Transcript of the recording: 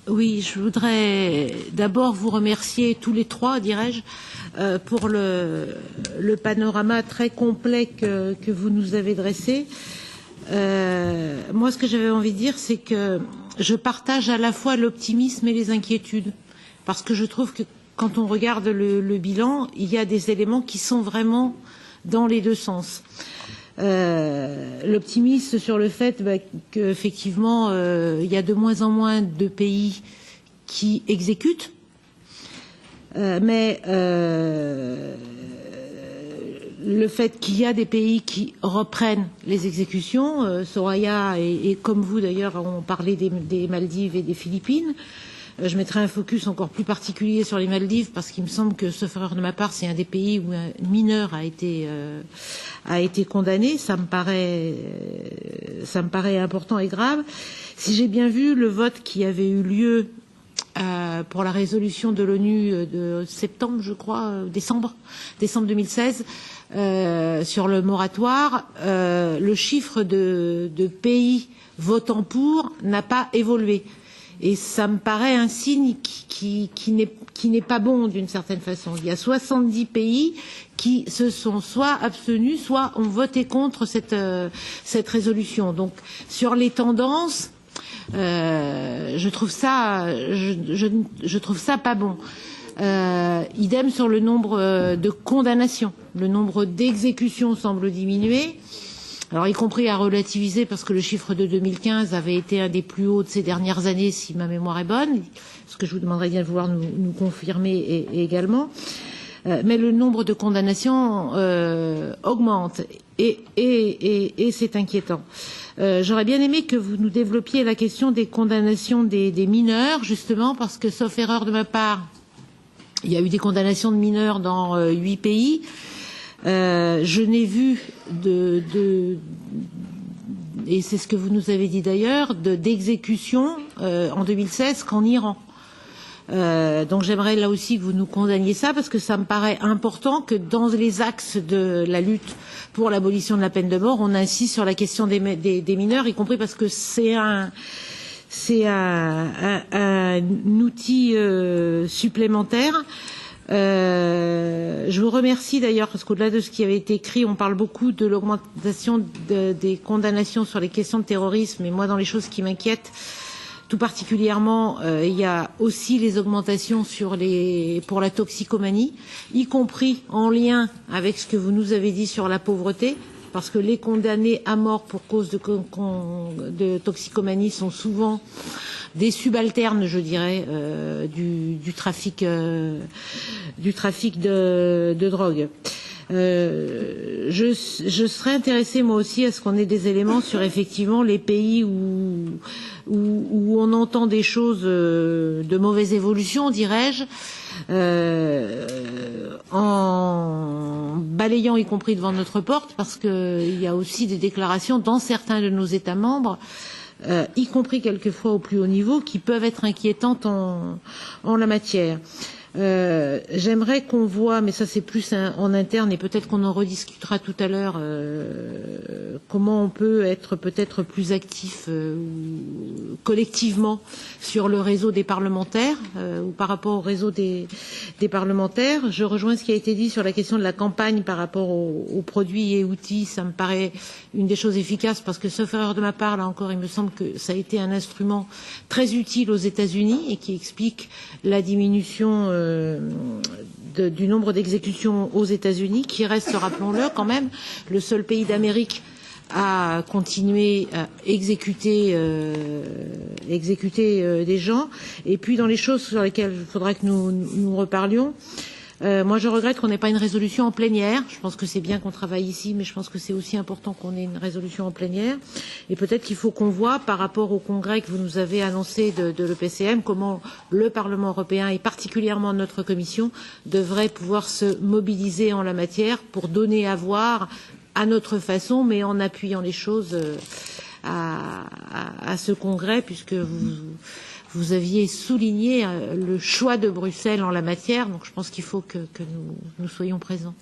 Oui, je voudrais d'abord vous remercier tous les trois, dirais-je, pour le panorama très complet que vous nous avez dressé. Moi, ce que j'avais envie de dire, c'est que je partage à la fois l'optimisme et les inquiétudes, parce que je trouve que quand on regarde le bilan, il y a des éléments qui sont vraiment dans les deux sens. L'optimisme sur le fait qu'effectivement, il y a de moins en moins de pays qui exécutent, mais le fait qu'il y a des pays qui reprennent les exécutions, Soraya et comme vous d'ailleurs, on parlait des Maldives et des Philippines. Je mettrai un focus encore plus particulier sur les Maldives parce qu'il me semble que, sauf erreur de ma part, c'est un des pays où un mineur a été condamné. Ça me paraît important et grave. Si j'ai bien vu le vote qui avait eu lieu pour la résolution de l'ONU de septembre, je crois, décembre 2016, sur le moratoire, le chiffre de pays votant pour n'a pas évolué. Et ça me paraît un signe qui n'est pas bon d'une certaine façon. Il y a 70 pays qui se sont soit abstenus, soit ont voté contre cette résolution. Donc sur les tendances, je trouve ça pas bon. Idem sur le nombre de condamnations. Le nombre d'exécutions semble diminuer. Alors, y compris à relativiser, parce que le chiffre de 2015 avait été un des plus hauts de ces dernières années, si ma mémoire est bonne, ce que je vous demanderais bien de vouloir nous confirmer également. Mais le nombre de condamnations augmente, et c'est inquiétant. J'aurais bien aimé que vous nous développiez la question des condamnations des mineurs, justement, parce que, sauf erreur de ma part, il y a eu des condamnations de mineurs dans 8 pays. Je n'ai vu et c'est ce que vous nous avez dit d'ailleurs, d'exécution en 2016 qu'en Iran. Donc j'aimerais là aussi que vous nous condamniez ça, parce que ça me paraît important que dans les axes de la lutte pour l'abolition de la peine de mort, on insiste sur la question des mineurs, y compris parce que c'est un outil supplémentaire. Je vous remercie d'ailleurs, parce qu'au-delà de ce qui avait été écrit, on parle beaucoup de l'augmentation des condamnations sur les questions de terrorisme, et moi, dans les choses qui m'inquiètent, tout particulièrement, il y a aussi les augmentations pour la toxicomanie, y compris en lien avec ce que vous nous avez dit sur la pauvreté, parce que les condamnés à mort pour cause de toxicomanie sont souvent des subalternes, je dirais, du trafic de drogue. Je serais intéressée moi aussi à ce qu'on ait des éléments sur effectivement les pays où on entend des choses de mauvaise évolution, dirais-je, en balayant y compris devant notre porte, parce qu'il y a aussi des déclarations dans certains de nos États membres, y compris quelquefois au plus haut niveau, qui peuvent être inquiétantes en la matière. J'aimerais qu'on voit, mais ça c'est plus en interne et peut-être qu'on en rediscutera tout à l'heure, comment on peut être peut-être plus actif collectivement sur le réseau des parlementaires ou par rapport au réseau des parlementaires. Je rejoins ce qui a été dit sur la question de la campagne par rapport aux produits et outils. Ça me paraît une des choses efficaces parce que, sauf erreur de ma part, là encore, il me semble que ça a été un instrument très utile aux États-Unis et qui explique la diminution du nombre d'exécutions aux États-Unis, qui reste, rappelons-le quand même, le seul pays d'Amérique à continuer à exécuter des gens. Et puis dans les choses sur lesquelles il faudra que nous reparlions, moi je regrette qu'on n'ait pas une résolution en plénière. Je pense que c'est bien qu'on travaille ici, mais je pense que c'est aussi important qu'on ait une résolution en plénière. Et peut-être qu'il faut qu'on voit par rapport au congrès que vous nous avez annoncé de l'EPCM, comment le Parlement européen et particulièrement notre commission devrait pouvoir se mobiliser en la matière pour donner à voir à notre façon, mais en appuyant les choses à ce congrès, puisque vous aviez souligné le choix de Bruxelles en la matière, donc je pense qu'il faut que nous soyons présents.